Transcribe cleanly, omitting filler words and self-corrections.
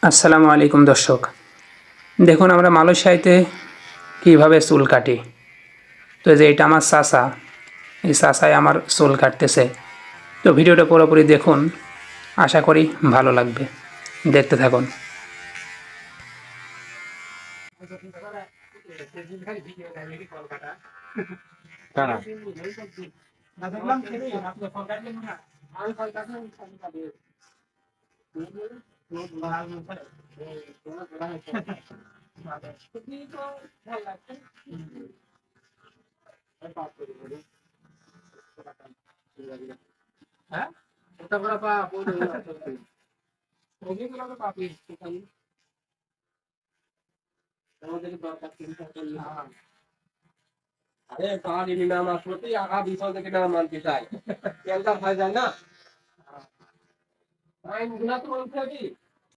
আসসালামু আলাইকুম দর্শক। দেখুন আমরা মালয়েশিয়াতে কীভাবে চুল কাটি। তো এই যে এটা আমার চাচা, এই চাচাই আমার চুল কাটতেছে। তো ভিডিওটা পুরোপুরি দেখুন, আশা করি ভালো লাগবে, দেখতে থাকুন। अरे कहानी में नाम आसमती आगा बीसों के नाम मान के जाए क्या फायदा ना टाइम गुना तो मन से भी